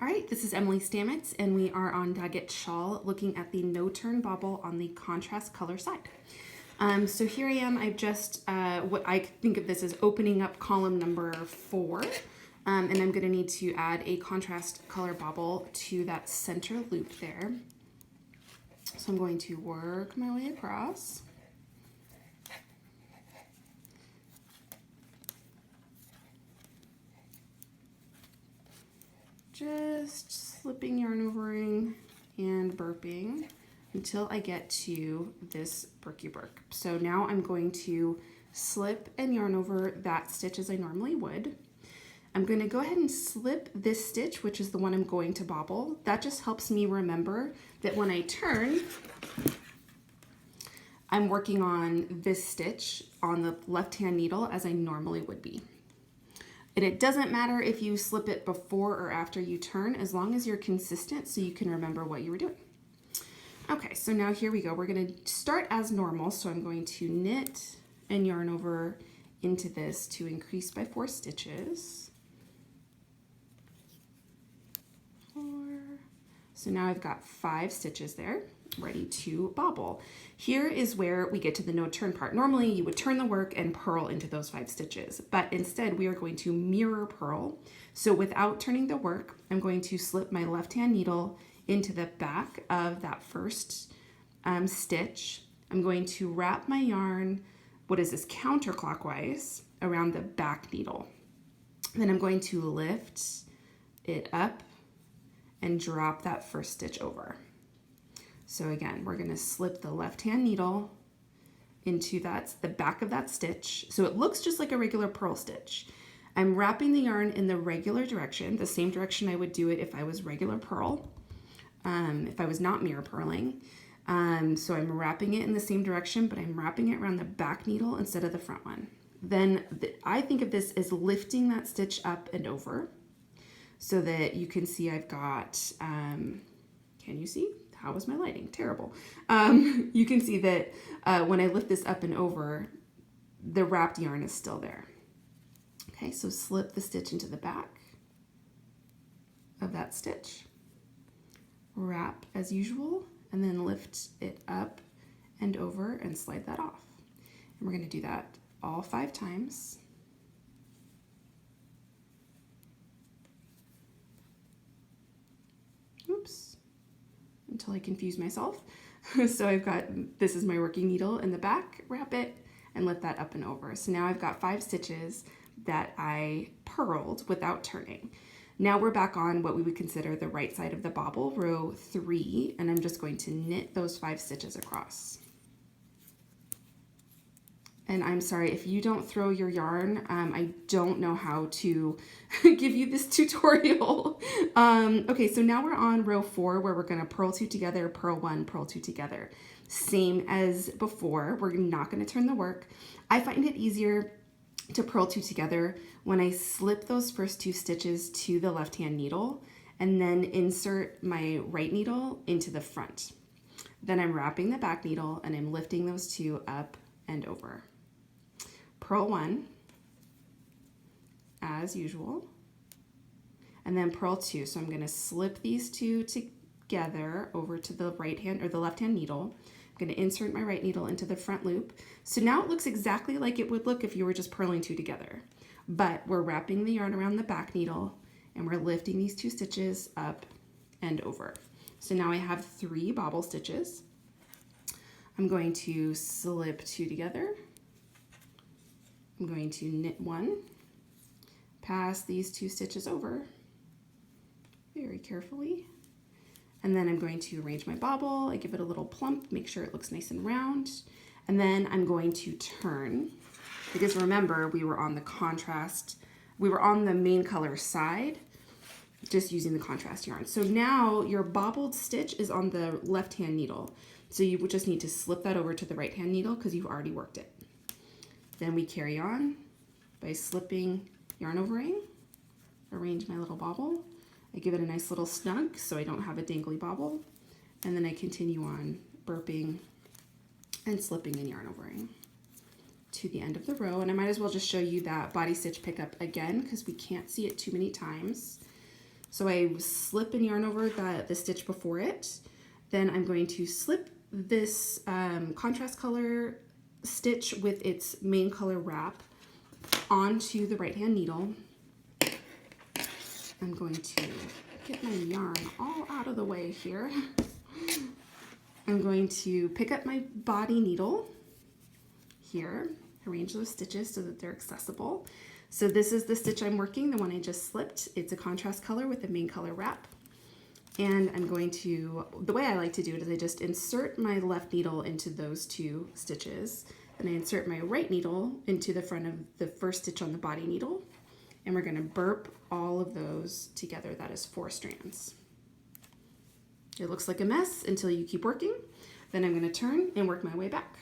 All right, this is Emily Stamets, and we are on Dagget Shawl looking at the no-turn bobble on the contrast color side. So here I am. I've just, what I think of this as opening up column number 4, and I'm going to need to add a contrast color bobble to that center loop there. So I'm going to work my way across. Just slipping, yarn overing, and burping until I get to this Berkey Burk. So now I'm going to slip and yarn over that stitch as I normally would. I'm going to go ahead and slip this stitch, which is the one I'm going to bobble. That just helps me remember that when I turn, I'm working on this stitch on the left-hand needle as I normally would be. And it doesn't matter if you slip it before or after you turn, as long as you're consistent so you can remember what you were doing. Okay, so now here we go. We're going to start as normal. So I'm going to knit and yarn over into this to increase by 4 stitches. 4. So now I've got 5 stitches there, ready to bobble. Here is where we get to the no turn part. Normally you would turn the work and purl into those 5 stitches, but instead we are going to mirror purl. So without turning the work, I'm going to slip my left hand needle into the back of that first stitch. I'm going to wrap my yarn, what is this, counterclockwise around the back needle. Then I'm going to lift it up and drop that first stitch over. So again, we're going to slip the left-hand needle into the back of that stitch. So it looks just like a regular purl stitch. I'm wrapping the yarn in the regular direction, the same direction I would do it if I was regular purl, if I was not mirror purling. So I'm wrapping it in the same direction, but I'm wrapping it around the back needle instead of the front one. Then I think of this as lifting that stitch up and over so that you can see I've got, can you see? How was my lighting? Terrible. You can see that when I lift this up and over, the wrapped yarn is still there. Okay, so slip the stitch into the back of that stitch, wrap as usual, and then lift it up and over and slide that off. And we're going to do that all 5 times. Oops. Until I confuse myself. So I've got, this is my working needle in the back, wrap it and lift that up and over. So now I've got 5 stitches that I purled without turning. Now we're back on what we would consider the right side of the bobble, row 3, and I'm just going to knit those 5 stitches across. And I'm sorry, if you don't throw your yarn, I don't know how to give you this tutorial. Okay, so now we're on row 4 where we're gonna purl 2 together, purl 1, purl 2 together. Same as before, we're not gonna turn the work. I find it easier to purl 2 together when I slip those first 2 stitches to the left-hand needle and then insert my right needle into the front. Then I'm wrapping the back needle and I'm lifting those 2 up and over. Purl 1 as usual, and then purl 2. So I'm going to slip these 2 together over to the right hand or the left hand needle. I'm going to insert my right needle into the front loop. So now it looks exactly like it would look if you were just purling 2 together, but we're wrapping the yarn around the back needle and we're lifting these 2 stitches up and over. So now I have 3 bobble stitches. I'm going to slip 2 together. I'm going to knit 1, pass these 2 stitches over very carefully, and then I'm going to arrange my bobble. I give it a little plump, make sure it looks nice and round, and then I'm going to turn, because remember we were on the contrast, we were on the main color side, just using the contrast yarn. So now your bobbled stitch is on the left hand needle, so you would just need to slip that over to the right hand needle because you've already worked it. Then we carry on by slipping, yarn overing, arrange my little bobble. I give it a nice little snug so I don't have a dangly bobble. And then I continue on burping and slipping and yarn overing to the end of the row. And I might as well just show you that body stitch pickup again because we can't see it too many times. So I slip and yarn over the stitch before it. Then I'm going to slip this contrast color stitch with its main color wrap onto the right hand needle. I'm going to get my yarn all out of the way here. I'm going to pick up my body needle here, arrange those stitches so that they're accessible. So this is the stitch I'm working, the one I just slipped. It's a contrast color with the main color wrap. And I'm going to, the way I like to do it is I just insert my left needle into those two stitches. Then I insert my right needle into the front of the first stitch on the body needle. And we're going to burp all of those together. That is 4 strands. It looks like a mess until you keep working. Then I'm going to turn and work my way back.